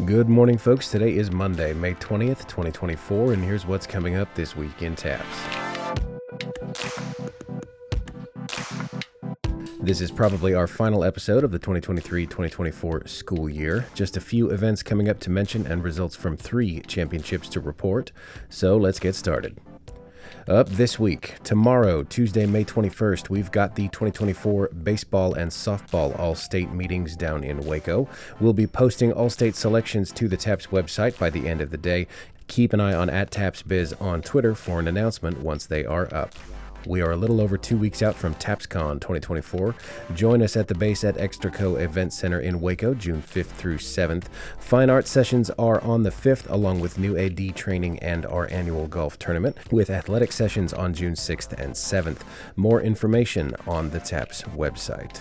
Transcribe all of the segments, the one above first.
Good morning, folks. Today is Monday, May 20th, 2024, and here's what's coming up this week in TAPPS. This is probably our final episode of the 2023-2024 school year. Just a few events coming up to mention and results from 3 championships to report. So let's get started. Up this week, tomorrow, Tuesday, May 21st, we've got the 2024 baseball and softball all-state meetings down in Waco. We'll be posting all-state selections to the TAPPS website by the end of the day. Keep an eye on @TAPPSBiz on Twitter for an announcement once they are up. We are a little over 2 weeks out from TAPPSCon 2024. Join us at the base at Extraco Event Center in Waco, June 5th through 7th. Fine art sessions are on the 5th, along with new AD training and our annual golf tournament, with athletic sessions on June 6th and 7th. More information on the TAPPS website.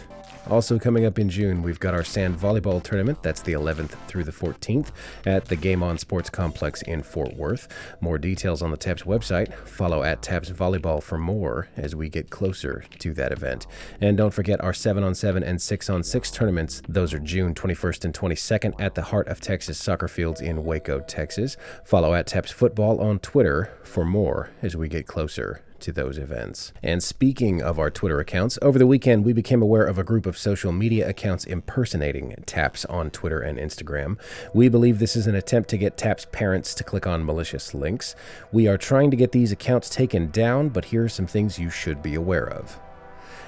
Also coming up in June, we've got our sand volleyball tournament. That's the 11th through the 14th at the Game On Sports Complex in Fort Worth. More details on the TAPPS website. Follow @TAPPS Volleyball for more as we get closer to that event. And don't forget our 7-on-7 and 6-on-6 tournaments. Those are June 21st and 22nd at the Heart of Texas Soccer Fields in Waco, Texas. Follow @TAPPS Football on Twitter for more as we get closer to those events. And speaking of our Twitter accounts, over the weekend we became aware of a group of social media accounts impersonating TAPPS on Twitter and Instagram. We believe this is an attempt to get TAPPS parents to click on malicious links. We are trying to get these accounts taken down, but here are some things you should be aware of.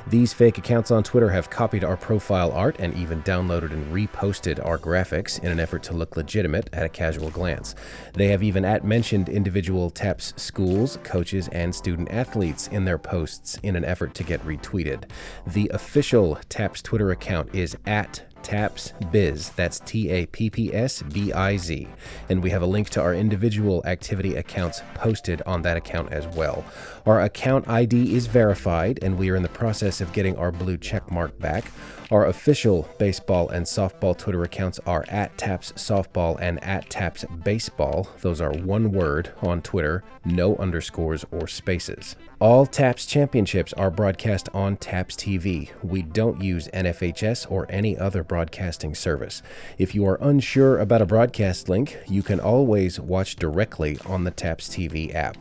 These fake accounts on Twitter have copied our profile art and even downloaded and reposted our graphics in an effort to look legitimate at a casual glance. They have even mentioned individual TAPPS schools, coaches, and student athletes in their posts in an effort to get retweeted. The official TAPPS Twitter account is @TAPPSBiz. That's TAPPSBIZ. And we have a link to our individual activity accounts posted on that account as well. Our account ID is verified, and we are in the process of getting our blue check mark back. Our official baseball and softball Twitter accounts are @TAPPSSoftball and @TAPPSBaseball. Those are one word on Twitter, no underscores or spaces. All TAPPS championships are broadcast on TAPPS TV. We don't use NFHS or any other broadcasting service. If you are unsure about a broadcast link, you can always watch directly on the TAPPS TV app.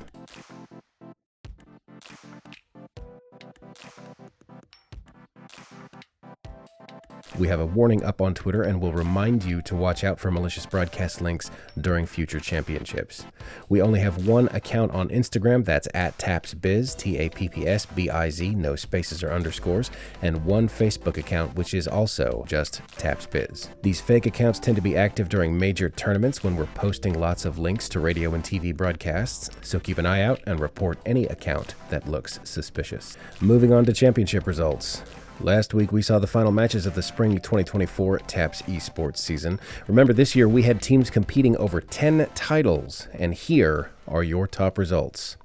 We have a warning up on Twitter and will remind you to watch out for malicious broadcast links during future championships. We only have one account on Instagram, that's @TAPPSBiz, TAPPSBIZ, no spaces or underscores, and one Facebook account, which is also just TAPPSBiz. These fake accounts tend to be active during major tournaments when we're posting lots of links to radio and TV broadcasts, so keep an eye out and report any account that looks suspicious. Moving on to championship results. Last week, we saw the final matches of the spring 2024 TAPPS esports season. Remember, this year we had teams competing over 10 titles, and here are your top results.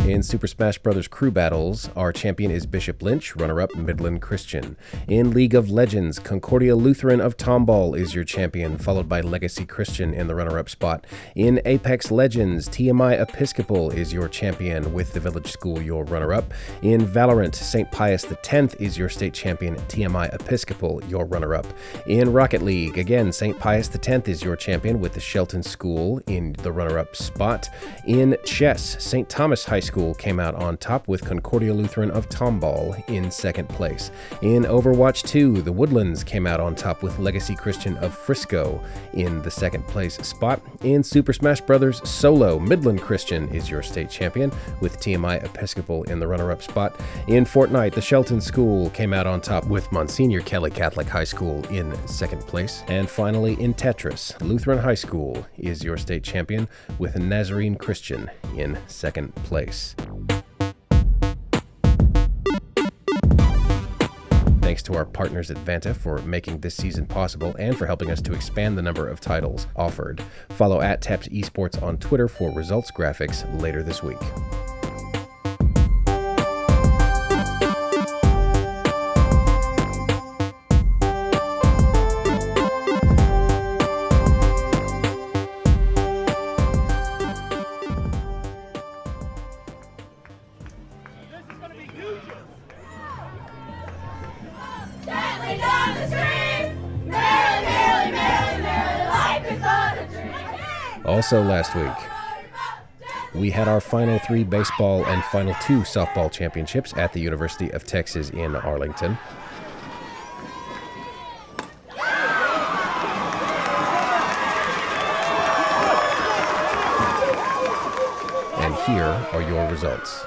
In Super Smash Bros. Crew Battles, our champion is Bishop Lynch, runner-up Midland Christian. In League of Legends, Concordia Lutheran of Tomball is your champion, followed by Legacy Christian in the runner-up spot. In Apex Legends, TMI Episcopal is your champion, with the Village School your runner-up. In Valorant, St. Pius X is your state champion, TMI Episcopal your runner-up. In Rocket League, again, St. Pius X is your champion, with the Shelton School in the runner-up spot. In Chess, St. Thomas High School came out on top, with Concordia Lutheran of Tomball in second place. In Overwatch 2, the Woodlands came out on top, with Legacy Christian of Frisco in the second place spot. In Super Smash Bros. Solo, Midland Christian is your state champion, with TMI Episcopal in the runner-up spot. In Fortnite, the Shelton School came out on top, with Monsignor Kelly Catholic High School in second place. And finally, in Tetris, Lutheran High School is your state champion, with Nazarene Christian in second place. Thanks to our partners at Vanta for making this season possible and for helping us to expand the number of titles offered. Follow @TAPPS Esports on Twitter for results graphics later this week. Rolling down the stream, merrily, merrily, merrily, merrily, life is but a dream. Also last week, we had our Final 3 baseball and Final 2 softball championships at the University of Texas in Arlington. And here are your results.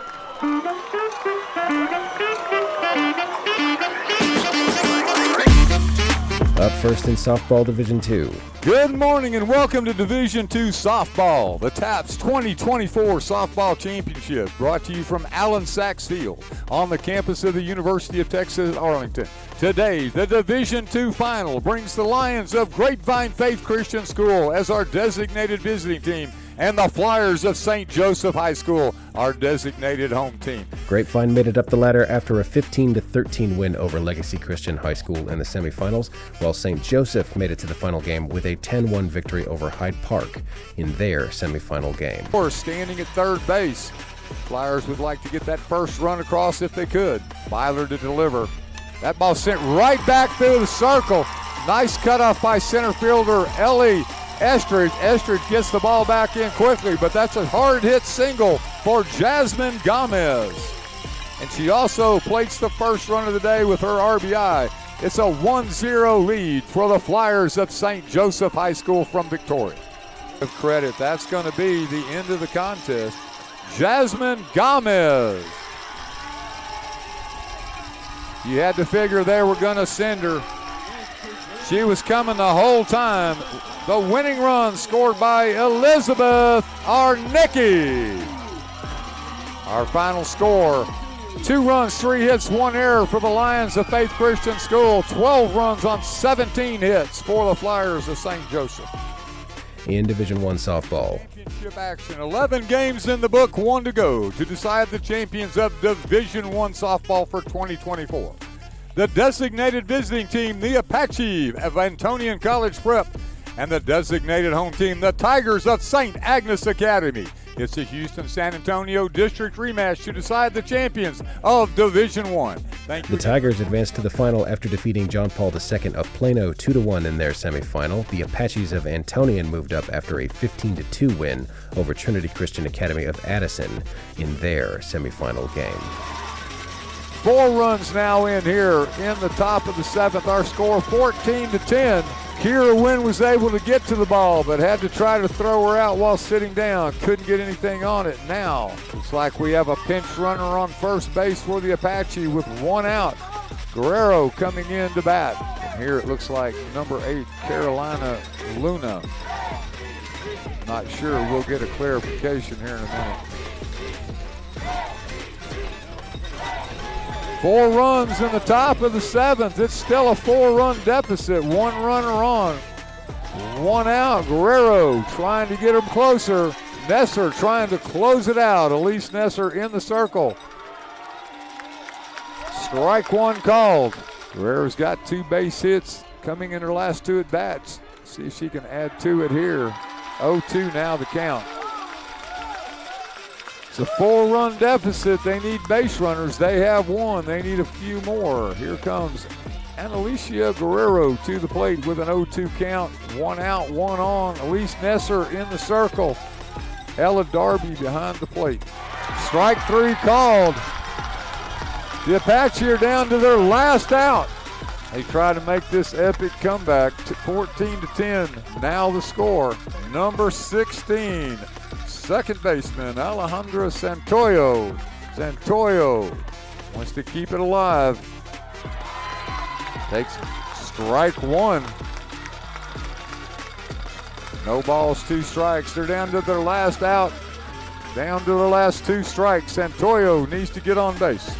Up first in softball Division II. Good morning and welcome to Division II Softball, the TAPPS 2024 Softball Championship, brought to you from Allen Sachs Field on the campus of the University of Texas at Arlington. Today, the Division II Final brings the Lions of Grapevine Faith Christian School as our designated visiting team, and the Flyers of St. Joseph High School, our designated home team. Grapevine made it up the ladder after a 15-13 win over Legacy Christian High School in the semifinals, while St. Joseph made it to the final game with a 10-1 victory over Hyde Park in their semifinal game. Standing at third base, Flyers would like to get that first run across if they could. Byler to deliver. That ball sent right back through the circle. Nice cutoff by center fielder Ellie Estridge. Estridge gets the ball back in quickly, but that's a hard hit single for Jasmine Gomez. And she also plates the first run of the day with her RBI. It's a 1-0 lead for the Flyers of St. Joseph High School from Victoria. Of credit, that's going to be the end of the contest. Jasmine Gomez. You had to figure they were going to send her. She was coming the whole time. The winning run scored by Elizabeth Arnicki. Our final score, 2 runs, 3 hits, 1 error for the Lions of Faith Christian School. 12 runs on 17 hits for the Flyers of St. Joseph. In Division I softball. Championship action, 11 games in the book, 1 to go to decide the champions of Division I softball for 2024. The designated visiting team, the Apache of Antonian College Prep, and the designated home team, the Tigers of St. Agnes Academy. It's the Houston-San Antonio District rematch to decide the champions of Division I. Thank you. The Tigers advanced to the final after defeating John Paul II of Plano 2-1 in their semifinal. The Apaches of Antonian moved up after a 15-2 win over Trinity Christian Academy of Addison in their semifinal game. 4 runs now in here in the top of the 7th. Our score 14-10. Kira Wynn was able to get to the ball, but had to try to throw her out while sitting down. Couldn't get anything on it. Now, looks like we have a pinch runner on first base for the Apache with 1 out. Guerrero coming in to bat. And here it looks like number 8, Carolina Luna. Not sure. We'll get a clarification here in a minute. 4 runs in the top of the 7th. It's still a 4-run deficit. 1 runner on, 1 out. Guerrero trying to get him closer. Nesser trying to close it out. Elise Nesser in the circle. Strike 1 called. Guerrero's got 2 base hits coming in her last 2 at bats. See if she can add to it here. 0-2 now the count. It's a 4-run deficit. They need base runners. They have 1. They need a few more. Here comes Annalicia Guerrero to the plate with an 0-2 count. 1 out, 1 on. Elise Nesser in the circle. Ella Darby behind the plate. Strike 3 called. The Apache are down to their last out. They try to make this epic comeback to 14-10. Now the score, number 16. Second baseman, Alejandra Santoyo. Santoyo wants to keep it alive. Takes strike 1. No balls, 2 strikes. They're down to their last out. Down to their last 2 strikes. Santoyo needs to get on base.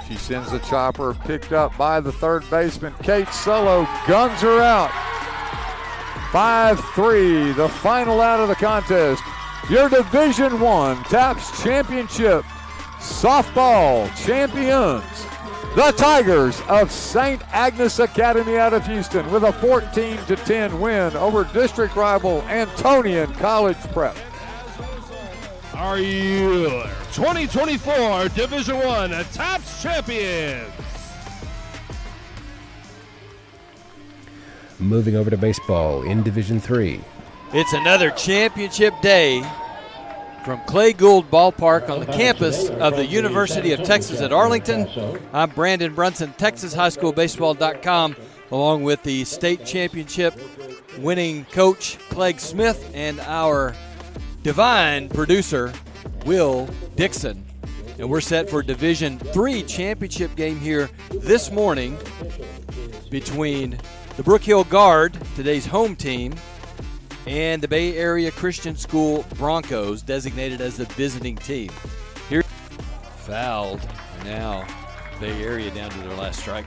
She sends a chopper picked up by the third baseman, Kate Sullo. Guns her out. 5-3, the final out of the contest. Your Division I TAPPS Championship softball champions, the Tigers of St. Agnes Academy out of Houston, with a 14-10 win over district rival Antonian College Prep. Are you 2024 Division I TAPPS champions? Moving over to baseball in Division 3. It's another championship day from Clay Gould Ballpark on the campus of the University of Texas at Arlington. I'm Brandon Brunson, TexasHighSchoolBaseball.com, along with the state championship winning coach Clegg Smith and our divine producer Will Dixon. And we're set for Division III championship game here this morning between the Brook Hill Guard, today's home team, and the Bay Area Christian School Broncos, designated as the visiting team. Here, fouled. Now, Bay Area down to their last strike.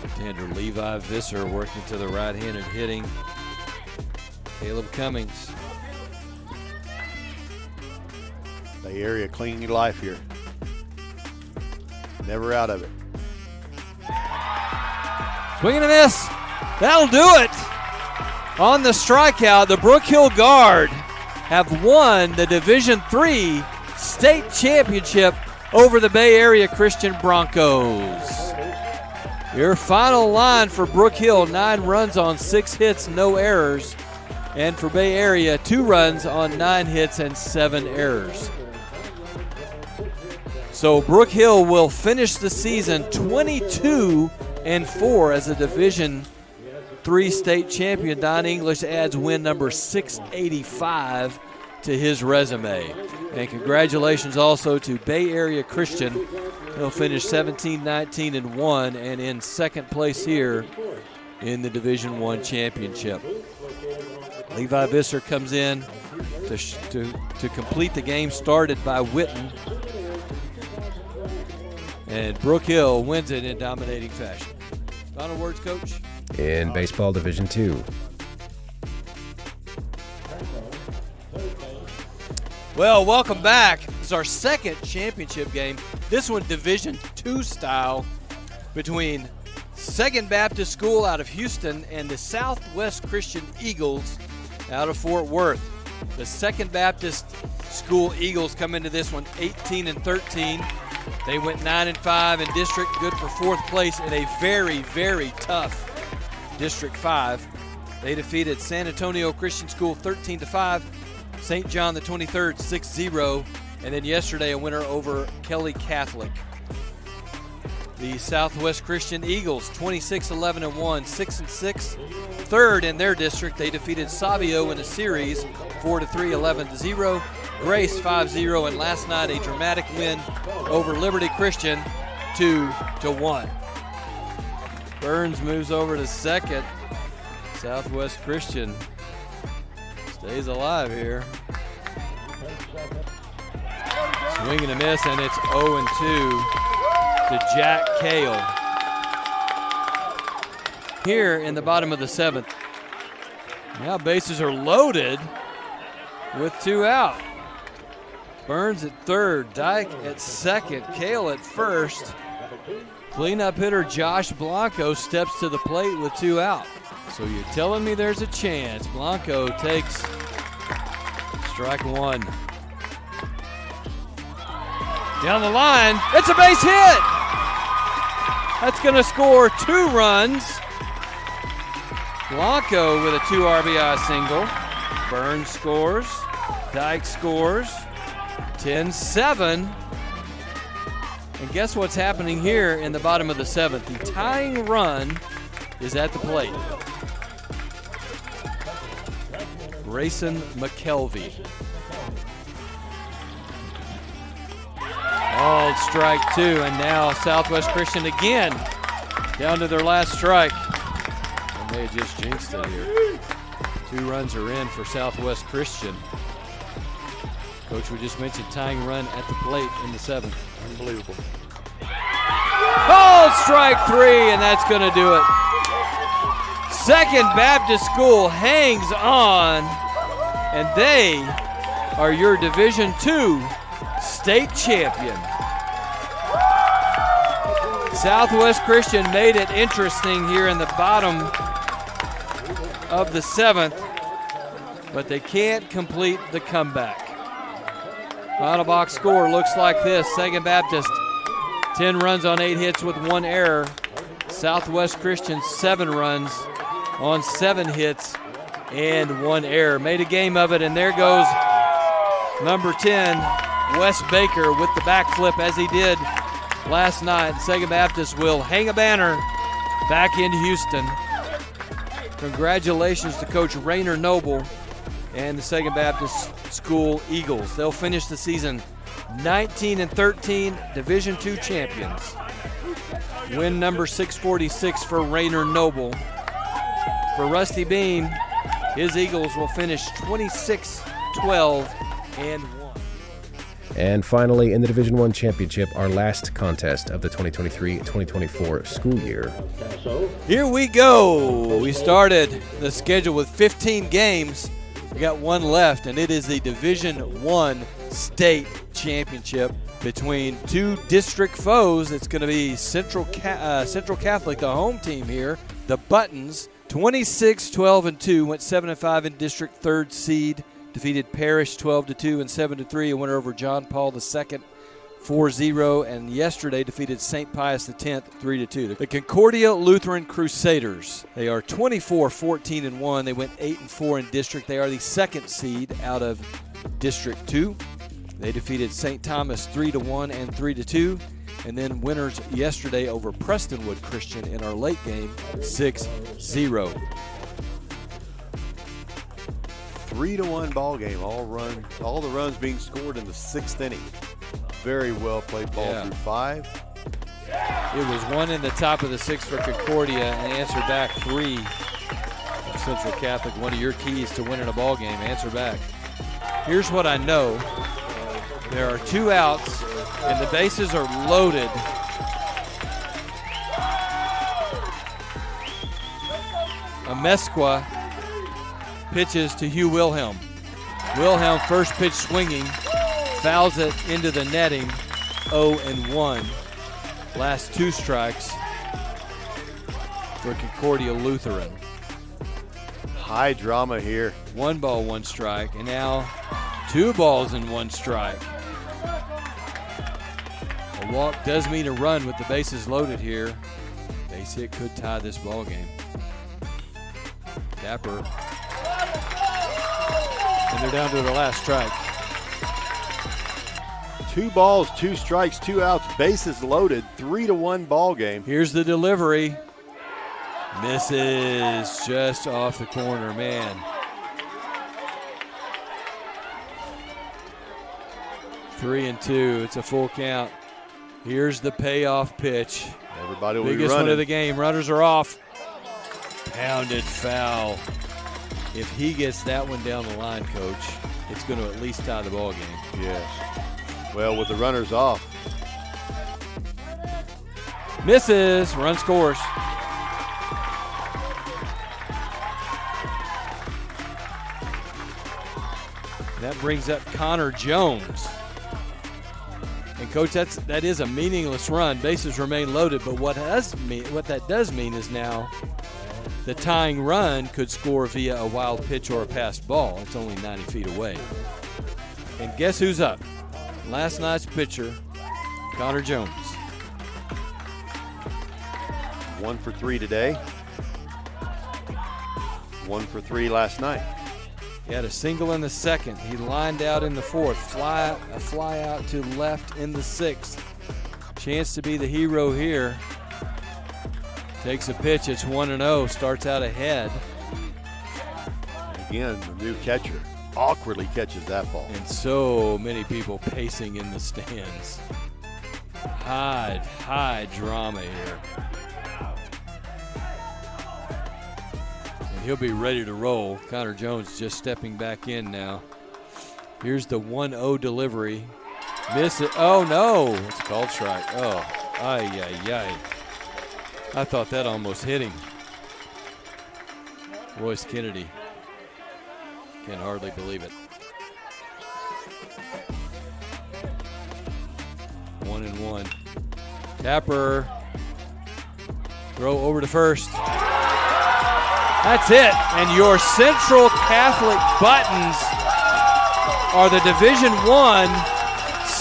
Left-hander Levi Visser working to the right-handed hitting Caleb Cummings. Bay Area cleaning your life here. Never out of it. Swing and a miss. That'll do it. On the strikeout, the Brook Hill Guard have won the Division III state championship over the Bay Area Christian Broncos. Your final line for Brook Hill, 9 runs on 6 hits, no errors. And for Bay Area, 2 runs on 9 hits and 7 errors. So Brook Hill will finish the season 22-4 as a Division III state champion. Don English adds win number 685 to his resume. And congratulations also to Bay Area Christian. They'll finish 17-19-1 and in second place here in the Division I championship. Levi Visser comes in to complete the game started by Witten. And Brook Hill wins it in dominating fashion. Final words, Coach? In baseball Division 2. Well, welcome back. This is our second championship game. This one Division II style between Second Baptist School out of Houston and the Southwest Christian Eagles out of Fort Worth. The Second Baptist School Eagles come into this one 18-13. They went 9-5 in district, good for 4th place in a very, very tough District 5. They defeated San Antonio Christian School 13-5, St. John the 23rd 6-0, and then yesterday a winner over Kelly Catholic. The Southwest Christian Eagles 26-11-1, 6-6, third in their district. They defeated Savio in a series 4-3, 11-0. Grace 5-0, and last night a dramatic win over Liberty Christian 2-1. Burns moves over to second. Southwest Christian stays alive here. Swing and a miss, and it's 0-2 to Jack Cale. Here in the bottom of the 7th. Now bases are loaded with 2 out. Burns at third, Dyke at second, Cale at first. Cleanup hitter Josh Blanco steps to the plate with 2 out. So you're telling me there's a chance. Blanco takes strike 1. Down the line, it's a base hit. That's going to score 2 runs. Blanco with a 2 RBI single. Burns scores. Dyke scores. 10-7. And guess what's happening here in the bottom of the 7th? The tying run is at the plate. Grayson McKelvey. Called strike 2, and now Southwest Christian again down to their last strike. I may have just jinxed it here. 2 runs are in for Southwest Christian. Coach, we just mentioned tying run at the plate in the 7th. Unbelievable. Called strike 3, and that's going to do it. Second Baptist School hangs on, and they are your Division II state champion. Southwest Christian made it interesting here in the bottom of the 7th, but they can't complete the comeback. Final box score looks like this. Second Baptist 10 runs on 8 hits with 1 error. Southwest Christian 7 runs on 7 hits and 1 error. Made a game of it, and there goes number 10, Wes Baker, with the backflip as he did last night. Second Baptist will hang a banner back in Houston. Congratulations to Coach Rayner Noble and the Second Baptist School Eagles. They'll finish the season 19-13, Division II champions. Win number 646 for Rayner Noble. For Rusty Beam, his Eagles will finish 26-12-1. And finally, in the Division I championship, our last contest of the 2023-2024 school year. Here we go. We started the schedule with 15 games. We got 1 left, and it is the Division I state championship between 2 district foes. It's going to be Central Catholic, the home team here. The Buttons, 26-12-2, went 7-5 in district, 3rd seed. Defeated Parrish 12-2 and 7-3 and went over John Paul II 4-0, and yesterday defeated St. Pius X 3-2. The Concordia Lutheran Crusaders, they are 24-14-1. They went 8-4 in district. They are the 2nd seed out of District 2. They defeated St. Thomas 3-1 and 3-2, and then winners yesterday over Prestonwood Christian in our late game 6-0. 3-1 ball game. All the runs being scored in the 6th inning. Very well played ball through 5. It was 1 in the top of the 6th for Concordia, and answered back 3. Central Catholic, one of your keys to winning a ball game, answer back. Here's what I know. There are 2 outs, and the bases are loaded. Amesqua pitches to Hugh Wilhelm. Wilhelm, first pitch swinging, fouls it into the netting, 0-1. Last 2 strikes for Concordia Lutheran. High drama here. 1 ball, 1 strike, and now 2 balls and 1 strike. A walk does mean a run with the bases loaded here. Base hit could tie this ball game. Tapper. And they're down to the last strike. 2 balls, 2 strikes, 2 outs, bases loaded, 3-1 ball game. Here's the delivery. Misses just off the corner, man. 3-2. It's a full count. Here's the payoff pitch. Everybody will be biggest running. one of the game. Runners are off. Pounded foul. If he gets that one down the line, Coach, it's going to at least tie the ball game. Yes. Well, with the runners off. Misses. Run scores. That brings up Connor Jones. And Coach, that is a meaningless run. Bases remain loaded, but what that does mean is now the tying run could score via a wild pitch or a passed ball. It's only 90 feet away. And guess who's up? Last night's pitcher, Connor Jones. 1 for 3 today. 1 for 3 last night. He had a single in the 2nd. He lined out in the 4th. A fly out to left in the 6th. Chance to be the hero here. Takes a pitch. It's 1-0. Starts out ahead. And again, the new catcher awkwardly catches that ball. And so many people pacing in the stands. High drama here. He'll be ready to roll. Connor Jones just stepping back in now. Here's the 1-0 delivery. Miss it. Oh, no. It's a called strike. Oh, ay. I thought that almost hit him. Royce Kennedy. Can hardly believe it. 1-1. Tapper. Throw over to first. That's it. And your Central Catholic Buttons are the Division I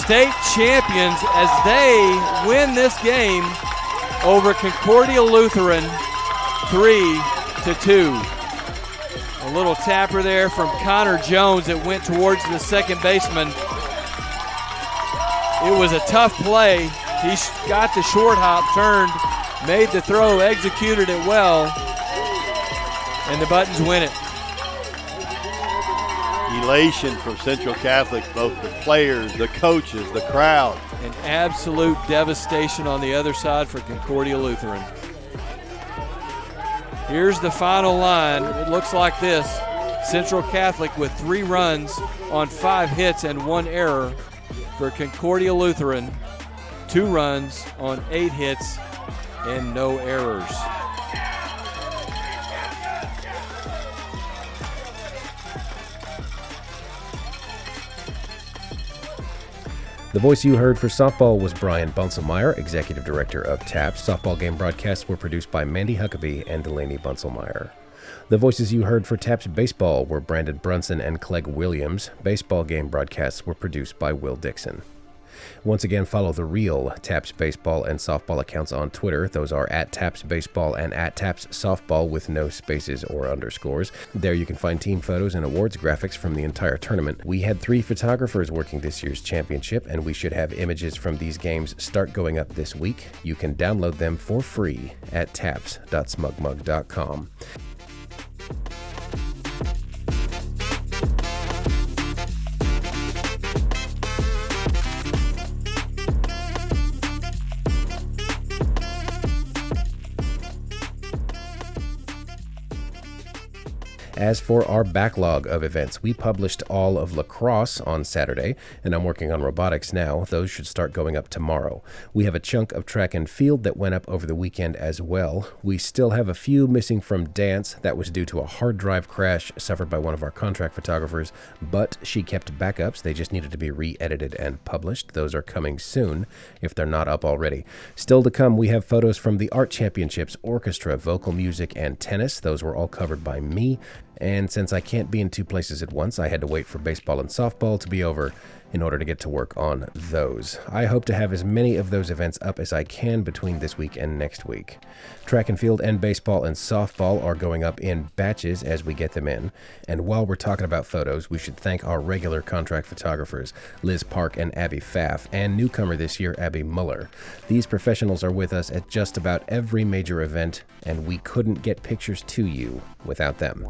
state champions as they win this game over Concordia Lutheran 3-2. A little tapper there from Connor Jones that went towards the second baseman. It was a tough play. He got the short hop, turned, made the throw, executed it well, and the Buttons win it. Elation from Central Catholic, both the players, the coaches, the crowd. And absolute devastation on the other side for Concordia Lutheran. Here's the final line. It looks like this. Central Catholic with 3 runs on 5 hits and 1 error. For Concordia Lutheran, 2 runs on 8 hits and no errors. The voice you heard for softball was Brian Bunselmeyer, Executive Director of TAPPS. Softball game broadcasts were produced by Mandy Huckabee and Delaney Bunselmeyer. The voices you heard for TAPPS baseball were Brandon Brunson and Clegg Williams. Baseball game broadcasts were produced by Will Dixon. Once again, follow the real TAPPS baseball and softball accounts on Twitter. Those are at TAPPS baseball and at TAPPS softball with no spaces or underscores. There you can find team photos and awards graphics from the entire tournament. We had 3 photographers working this year's championship, and we should have images from these games start going up this week. You can download them for free at taps.smugmug.com. As for our backlog of events, we published all of lacrosse on Saturday, and I'm working on robotics now. Those should start going up tomorrow. We have a chunk of track and field that went up over the weekend as well. We still have a few missing from dance. That was due to a hard drive crash suffered by one of our contract photographers, but she kept backups. They just needed to be re-edited and published. Those are coming soon, if they're not up already. Still to come, we have photos from the art championships, orchestra, vocal music, and tennis. Those were all covered by me. And since I can't be in 2 places at once, I had to wait for baseball and softball to be over in order to get to work on those. I hope to have as many of those events up as I can between this week and next week. Track and field and baseball and softball are going up in batches as we get them in. And while we're talking about photos, we should thank our regular contract photographers, Liz Park and Abby Pfaff, and newcomer this year, Abby Muller. These professionals are with us at just about every major event, and we couldn't get pictures to you without them.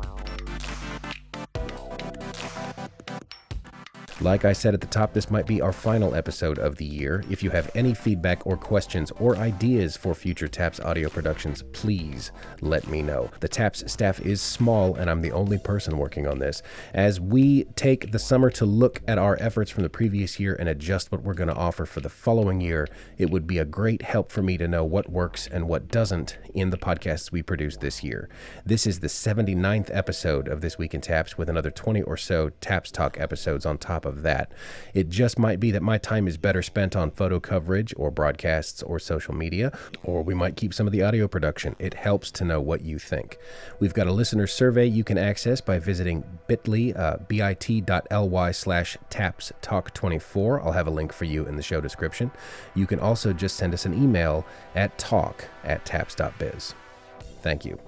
Like I said at the top, this might be our final episode of the year. If you have any feedback or questions or ideas for future TAPPS audio productions, please let me know. The TAPPS staff is small, and I'm the only person working on this. As we take the summer to look at our efforts from the previous year and adjust what we're going to offer for the following year, it would be a great help for me to know what works and what doesn't in the podcasts we produce this year. This is the 79th episode of This Week in TAPPS, with another 20 or so TAPPS Talk episodes on top of that. It just might be that my time is better spent on photo coverage or broadcasts or social media, or we might keep some of the audio production. It helps to know what you think. We've got a listener survey you can access by visiting bit.ly/TAPPSTalk24. I'll have a link for you in the show description. You can also just send us an email at talk@tapps.biz. Thank you.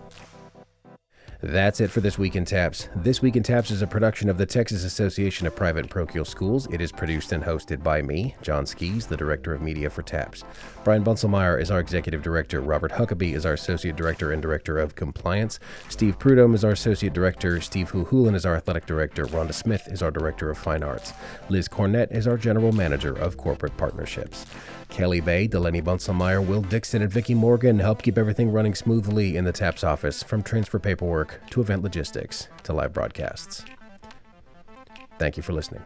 That's it for This Week in TAPPS. This Week in TAPPS is a production of the Texas Association of Private and Parochial Schools. It is produced and hosted by me, John Skees, the Director of Media for TAPPS. Brian Bunselmeyer is our Executive Director. Robert Huckabee is our Associate Director and Director of Compliance. Steve Prudhomme is our Associate Director. Steve Huhulan is our Athletic Director. Rhonda Smith is our Director of Fine Arts. Liz Cornett is our General Manager of Corporate Partnerships. Kelly Bay, Delaney Bunselmeyer, Will Dixon, and Vicki Morgan help keep everything running smoothly in the TAPPS office, from transfer paperwork to event logistics to live broadcasts. Thank you for listening.